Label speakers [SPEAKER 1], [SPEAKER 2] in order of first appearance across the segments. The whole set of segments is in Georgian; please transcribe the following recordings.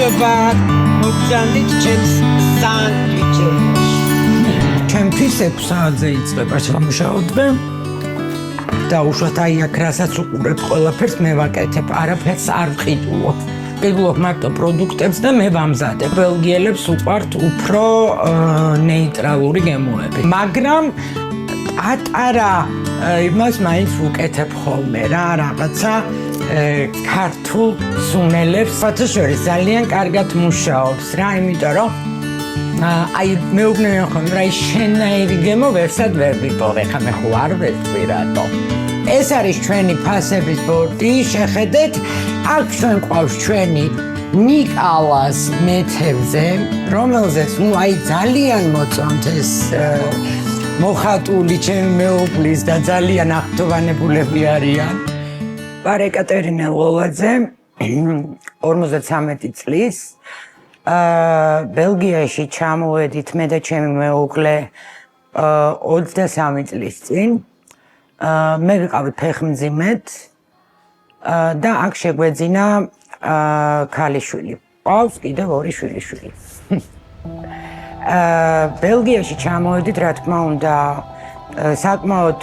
[SPEAKER 1] მადლობა მოგზავნით ჩემს სანდვიჩებს.
[SPEAKER 2] ჩემთვის 6 საათზე იწყება სამუშაოდღე და უშუალოდ აი აქ რასაც უყურებ ყველაფერს მე ვაკეთებ, არაფერს არ ვყიდულობ. ვყიდულობ მარტო პროდუქტებს და მე ვამზადებ. ბელგიელებს უყვართ უფრო ნეიტრალური გემოები. მაგრამ პატარა იმას მაინც ვუკეთებ ხოლმე რა რაღაცა ქართულ სუნელებს ფათაშორის ძალიან კარგად მუშაობს რა, იმიტომ რომ აი მეუბნებიან ხოლმე რა შენაირი გემო ვერსად ვერ ვიპოვე, ხა მე ხო არ ვერწვი რატო. ეს არის ჩვენი ფასების ბორდი, შეხედეთ, აქ ჩვენ ყავს ჩვენი ნიკალას მეთევზე, რომელზეც ნუ აი ძალიან მოწონთ ეს მოხატული ჩემი მეუღლის და ძალიან აღტოვანებულები არიან. ვარ ეკატერინე ლოლაძე, 53 წლის. ბელგიაში ჩამოვედით მე და ჩემი მეუღლე 23 წლის წინ. მე ვიყავი ფეხმძიმედ და აქ შეგვეძინა ქალიშვილი. ყავს კიდევ 2 შვილიშვილი. ბელგიაში ჩამოვედით, რა თქმა უნდა, საკმაოდ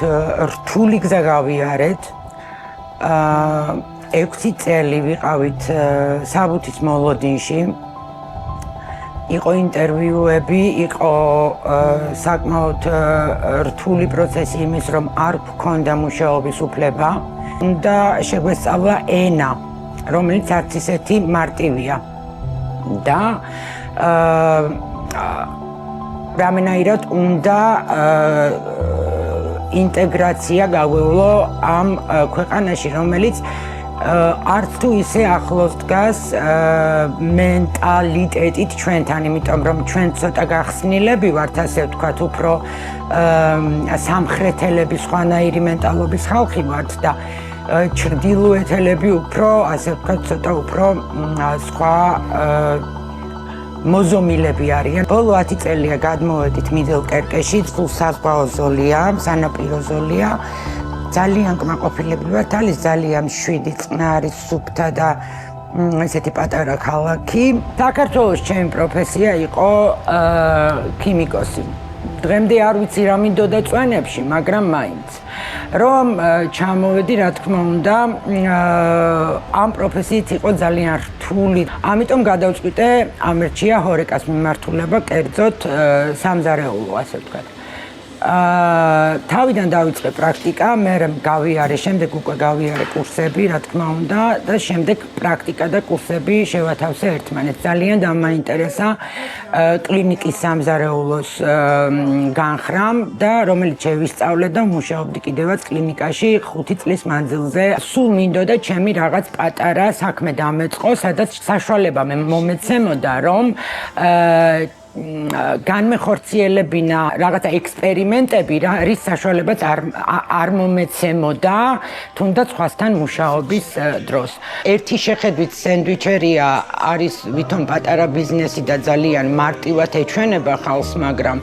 [SPEAKER 2] რთული გზა გავიარეთ. 6 წელი ვიყავით საბუთის მოლოდინში. იყო ინტერვიუები, იყო საკმაოდ რთული პროცესი იმის, რომ არ გვქონდა მუშაობის უფლება და შეგვესწავლა ენა, რომელიც არც ისეთი მარტივია. და რამენაირად უნდა ინტეგრაცია გაგვევლო ამ ქვეყანაში, რომელიც არც თუ ისე ახლოს დგას მენტალიტეტით ჩვენთან, იმიტომ რომ ჩვენ ცოტა გახსნილები ვართ, ასე ვთქვათ, უფრო სამხრეთელები, სხვანაირი მენტალობის ხალხი ვართ და ჩრდილოეთელები უფრო, ასე ვთქვათ, ცოტა უფრო სხვა მოზომილები არიან. ბოლო 10 წელია გადმოვედით მიდელკერკეში, წყალსაზღვაო ზოლია, სანაპირო ზოლია. ძალიან კმაყოფილები ვართ, არის ძალიან მშვიდი, წყნარი, სუფთა და ესეთი პატარა ქალაქი. საქართველოს ჩემი პროფესია იყო ქიმიკოსი. დღემდე არ ვიცი რა მინდოდა წვენებში, მაგრამ მაინც. რომ ჩამოვედი, რა თქმა უნდა, ამ პროფესიით იყო ძალიან რთული. ამიტომ გადავწყვიტე ამერჩია ჰორეკას მიმართულება, კერძოდ სამზარეულო, ასე ვთქვათ. თავიდან დავიწყე პრაქტიკა, მე გავიარე, შემდეგ უკვე გავიარე კურსები, რა თქმა უნდა, და შემდეგ პრაქტიკა და კურსები შევათავსე ერთმანეთს. ძალიან დამაინტერესა კლინიკის სამზარეულოს განხრამ და რომელიც შევისწავლე და მუშაობდი კიდევაც კლინიკაში 5 წლის მანძილზე. სულ მინდოდა ჩემი რაღაც პატარა საქმე დამეწყო, სადაც საშუალება მომეცემოდა, რომ განმეხორციელებინა რაღაცა ექსპერიმენტები, რის საშუალებაც არ მომეცემოდა, თუნდაც სხვასთან მუშაობის დროს. ერთი შეხედვით სენდვიჩერია არის ვითომ პატარა ბიზნესი და ძალიან მარტივად ეჩვენება ხალხს, მაგრამ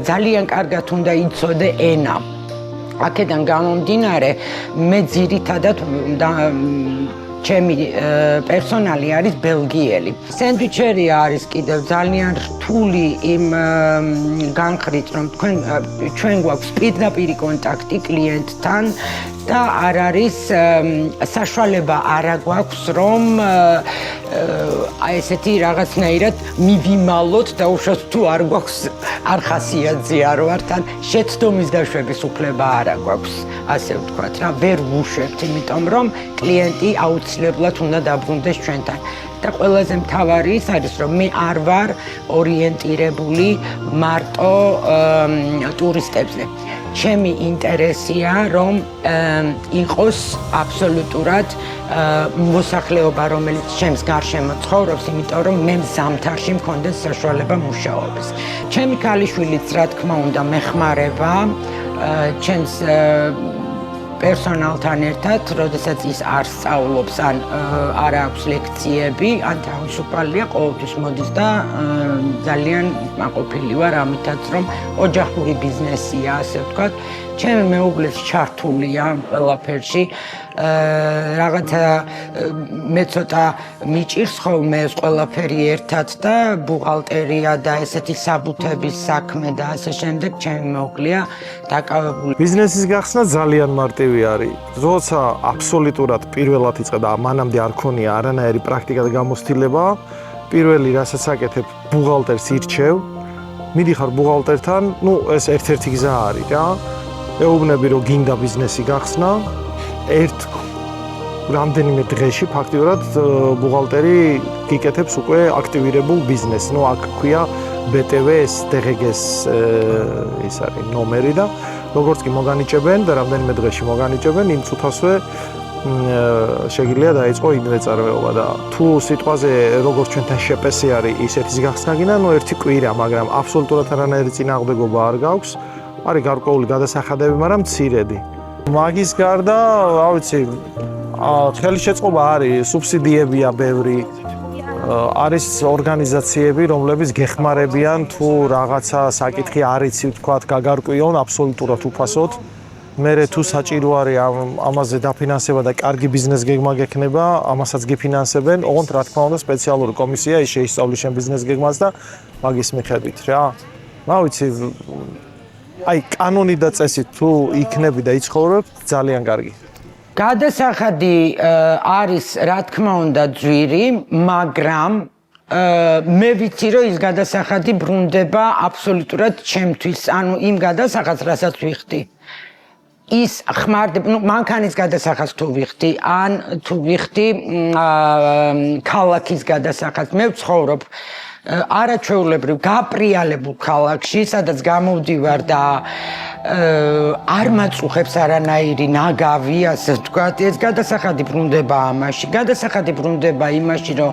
[SPEAKER 2] ძალიან კარგად უნდა იცოდე ენა. აქედან გამომდინარე, მე ძირითადად ჩემი პერსონალი არის ბელგიელი. სენდვიჩერია არის კიდევ ძალიან რთული იმ განხრით, რომ ჩვენ გვაქვს პირდაპირი კონტაქტი კლიენტთან და არ არის საშუალება არა გვაქვს, რომ აი ესეთი რაღაცნაირად მივიმალოთ და უშოთ თუ არ გვაქვს არ ხასიათზე არ ვართ, ან შეცდომის დაშვების უფლება არა გვაქვს, ასე ვთქვათ რა, ვერ ვუშვებთ, იმიტომ რომ კლიენტი აუცილებლად უნდა დაბრუნდეს ჩვენთან. და ყველაზე მთავარი ის არის, რომ მე არ ვარ ორიენტირებული მარტო ტურისტებზე. ჩემი ინტერესია, რომ იყოს აბსოლუტურად მოსახლეობა, რომელიც ჩემს გარშემო ცხოვრობს, იმიტომ რომ მე ზამთარში მქონდეს საშუალება მუშაობის. ჩემი ქალიშვილიც, რა თქმა უნდა, მეხმარება ჩემს პერსონალთან ერთად, როდესაც ის არ სწავლობს, ან არ აქვს ლექციები, ან თავისუფალია, ყოველთვის მოდის და ძალიან მაყოფილი ვარ ამითაც, რომ ოჯახური ბიზნესია, ასე ვთქვათ. ჩემი მეუღლეც ჩართულია ყველაფერში. რაღაცა მე ცოტა მიჭირს ხოლმე ეს ყველაფერი ერთად და ბუღალტერია და ესეთი საბუთების საქმე და ასე შემდეგ ჩემი მოკვლია დაკავებული.
[SPEAKER 3] ბიზნესის გახსნა ძალიან მარტივი არის. როცა აბსოლუტურად პირველად იწყე და მანამდე არ ქონია არანაირი პრაქტიკა და გამოცდილება, პირველი რასაც აკეთებ, ბუღალტერს ირჩევ. მიდიხარ ბუღალტერთან, ეს ერთ-ერთი გზა არის რა. ეუბნები რომ გინდა ბიზნესი გახსნა, რამდენიმე დღეში ფაქტიურად ბუღალტერი გიკეთებს უკვე აქტივირებულ ბიზნესს. აქ ქვია BTV-ს, DGG-ს ის არის ნომერი და როგორც კი მოგანიჭებენ და რამდენიმე დღეში მოგანიჭებენ, იმ წუთასვე შეგიძლია დაიწყო ინვესტირება და თუ სიტყვაზე როგორც ჩვენთან შეპესი არის ისეთის გახსნა გინდა, ერთი კვირა, მაგრამ აბსოლუტურად არანაირი წინააღმდეგობა არ გაქვს. არის გარკვეული გადასახადები, მაგრამ მცირედი. მაგის გარდა, რა ვიცი, ხელშეწყობა არის, სუბსიდიებია ბევრი. არის ორგანიზაციები, რომლებიც გეხმარებიან თუ რაღაცა საკითხი არ იცი, თქვათ, გაგარკვიონ აბსოლუტურად უფასოდ. მერე თუ საჭირო არის ამაზე დაფინანსება და კარგი ბიზნეს გეგმა გექნება, ამასაც გიფინანსებენ. ოღონდ რა თქმა უნდა, სპეციალური კომისია ის შეისწავლის შენ ბიზნეს გეგმას და მაგის მიხედვით რა. რა ვიცი, კანონი და წესით თუ იქნები და იცხოვრებ, ძალიან კარგი.
[SPEAKER 2] გადასახადი არის რა თქმა უნდა ძვირი, მაგრამ მე ვიცი რომ ის გადასახადი ბრუნდება აბსოლუტურად ჩემთვის, ანუ იმ გადასახადს, რასაც ვიხდი. ის ხმარდება, მანქანის გადასახადს თუ ვიხდი, ან თუ ვიხდი ქალაქის გადასახადს, მე ვცხოვრობ არაჩვეულებრივ გაპრიალებულ ქალაქში, სადაც გამოვდივარ და არ მაწუხებს არანაირი ნაგავი, ასე ვთქვათ, ეს გადასახადი ბრუნდება ამაში. გადასახადი ბრუნდება იმაში, რომ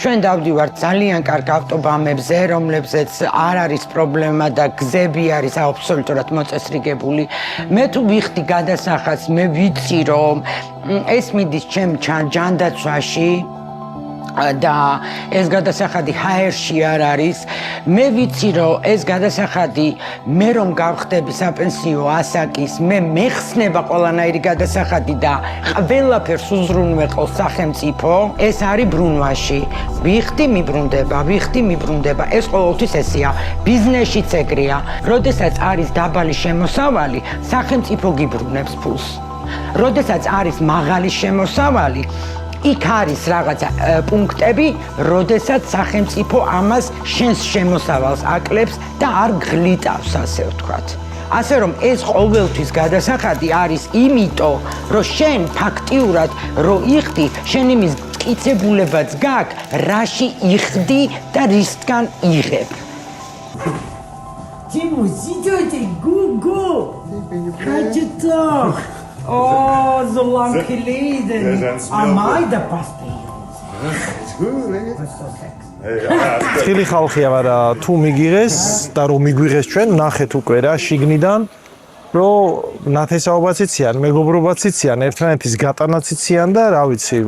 [SPEAKER 2] ჩვენ დავდივართ ძალიან კარგ ავტობანებზე, რომლებზეც არ არის პრობლემა და გზები არის აბსოლუტურად მოწესრიგებული. მე თუ ვიხდი გადასახადს, მე ვიცი, რომ ეს მიდის ჩემ ჯანდაცვაში და ეს გადასახადი HR-ში არ არის. მე ვიცი რომ ეს გადასახადი მე რომ გავხდები საპენსიო ასაკის, მე მეხსნება ყველანაირი გადასახადი და ყველაფერს უზრუნველყოს სახელმწიფო, ეს არის ბრუნვაში. ვიხდი მიბრუნდება. ეს ყოველთვის ესეა. ბიზნესშიც ეგრეა. როდესაც არის დაბალი შემოსავალი, სახელმწიფო გიბრუნებს ფულს. როდესაც არის მაღალი შემოსავალი, იქ არის რაღაცა პუნქტები, როდესაც სახელმწიფო ამას შენს შემოსავალს აკლებს და არ გლიტავს, ასე ვთქვათ. ასე რომ ეს ყოველთვის გადასახადი არის იმიტომ, რომ შენ ფაქტიურად რო იხდი, შენ იმის მტკიცებულებაც გაქვს, რაში იხდი და რისგან იღებ.
[SPEAKER 1] Timo, sieht Gugu. Hatjetok. Oh, so lang geleden. Amai, da passt die.
[SPEAKER 3] ცხილი ხალხია, მაგრამ თუ მიგიღეს და რომ მიგვიღეს ჩვენ, ნახეთ უკვე რა შიგნიდან, რომ ნათესაობაც იციან, მეგობრობაც იციან, ერთმანეთის გატანაც იციან და რა ვიცი,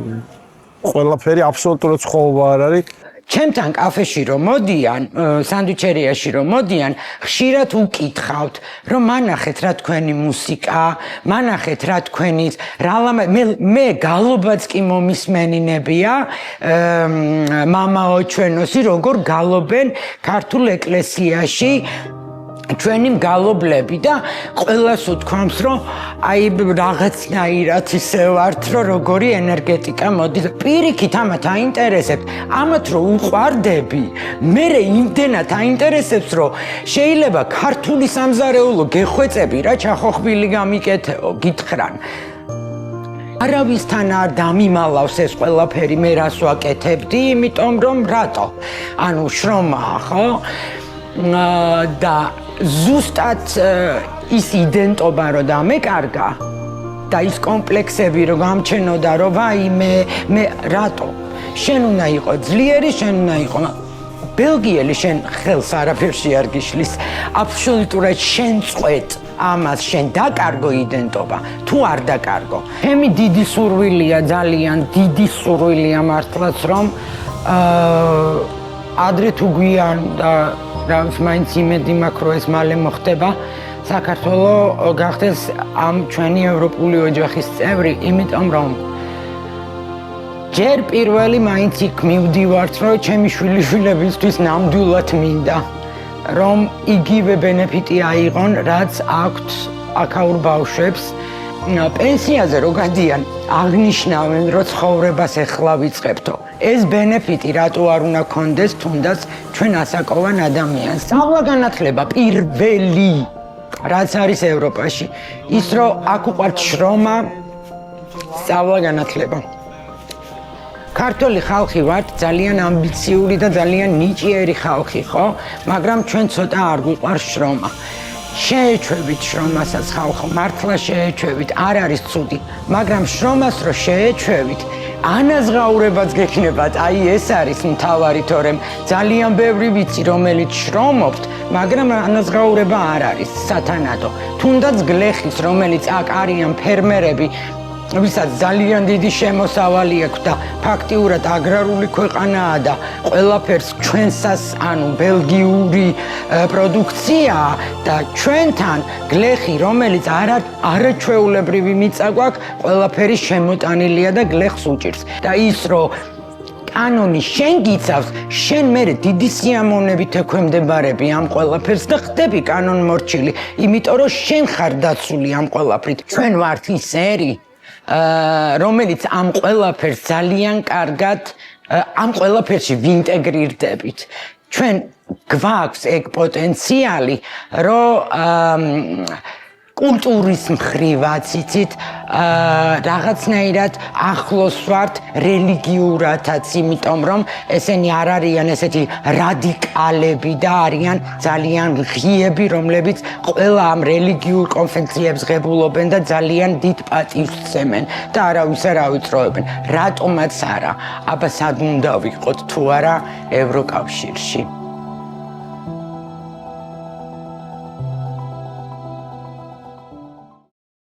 [SPEAKER 3] ყველაფერი აბსოლუტურად ცხოვა არ არის.
[SPEAKER 2] ჩემთან კაფეში რომ მოდიან, სანდვიჩერიაში რომ მოდიან, ხშირად უკითხავთ, რომ მანახეთ რა თქვენი მუსიკა, მანახეთ რა თქვენი მე გალობაც კი მომისმენინებია, მამაო ჩვენოსი როგორ გალობენ ქართულ ეკლესიაში ჩვენი მგალობლები და ყველას უთქვამს, რომ აი რაღაცნაირად ისე ვართ, რომ როგორი ენერგეტიკა მოდის. პირიქით ამათ აინტერესებთ, ამათ რომ უყვარდები, მერე იმდენად აინტერესებს, რომ შეიძლება ქართული სამზარეულო გეხვეწები რა ჩახოხბილი გამიკეთეო, გითხრან. არავისთან არ დამიმალავს ეს ყველაფერი, მე რას ვაკეთებდი, იმიტომ რომ რატო? ანუ შრომაა, ხო? და ზუსტად ის იდენტობა რომ დამეკარგა და ის კომპლექსები რომ გამჩენოდა, რომ ვაიმე, მე რატო? შენ უნდა იყო ძლიერი, შენ უნდა იყო ბელგიელი, შენ ხელს არაფერში არ გიშლის, აბსოლუტურად შენ წყვეტ ამას, შენ დაკარგო იდენტობა, თუ არ დაკარგო. ჩემი დიდი სურვილია, ძალიან დიდი სურვილია მართლაც, რომ ადრე თუ გვიან და რა მაინც იმედი მაქვს, რომ ეს მალე მოხდება, საქართველო გახდეს ამ ჩვენი ევროპული ოჯახის წევრი, იმიტომ რომ ჯერ პირველი მაინც იქ მივდივართ, რომ ჩემი შვილიშვილებისთვის ნამდვილად მინდა, რომ იგივე ბენეფიტი აიღონ, რაც აქვთ აქაურ ბავშვებს. პენსიაზე რო გადიან, აღნიშნავენ, რომ ცხოვრებას ეხლა ვიწყებთო. ეს ბენეფიტი რატო არ უნდა კონდეს თუნდაც ჩვენ ასაკოვან ადამიანს. სწავლა-განათლება პირველი რაც არის ევროპაში, ის რომ აქ უყვართ შრომა, სწავლა-განათლება. ქართული ხალხი ვართ ძალიან ამბიციური და ძალიან ნიჭიერი ხალხი, ხო? მაგრამ ჩვენ ცოტა არ გვიყვარს შრომა. შეეჩვევით შრომასაც ხალხო, მართლა შეეჩვევით, არ არის ცუდი, მაგრამ შრომას რო შეეჩვევით, ანაზღაურებაც გექნებათ, აი ეს არის მთავარი, თორემ ძალიან ბევრი ვიცი, რომელიც შრომობთ, მაგრამ ანაზღაურება არ არის სათანადო. თუნდაც გლეხის, რომელიც აქ არიან ფერმერები, ვისაც ძალიან დიდი შემოსავალი აქვს და ფაქტიურად აგრარული ქვეყანაა და ყველაფერს ჩვენსას, ანუ ბელგიური პროდუქციაა და ჩვენთან გლეხი, რომელიც არაჩვეულებრივი მიწა გვაქვს, ყველაფერი შემოტანილია და გლეხს უჭირს. და ის რომ კანონი შენ გიცავს, შენ მერე დიდი სიამოვნებით ექვემდებარები ამ ყველაფერს და ხდები კანონმორჩილი, იმიტომ რომ შენ ხარ დაცული ამ ყველაფრით. ჩვენ ვართ ისერი, რომელიც ამ ყველაფერს ძალიან კარგად ამ ყველაფერში ვინტეგრირდებით. ჩვენ გვაქვს ეგ პოტენციალი, რომ კულტურის მხრივაც იცით, რაღაცნაირად ახლოს ვართ რელიგიურადაც, იმიტომ რომ ესენი არ არიან ესეთი რადიკალები და არიან ძალიან ღიები, რომლებიც ყველა ამ რელიგიურ კონფესიებს ღებულობენ და ძალიან დიდ პატივს სცემენ და არავის არ ავიწროებენ. რატომაც არა, აბა სად უნდა ვიყოთ თუ არა ევროკავშირში.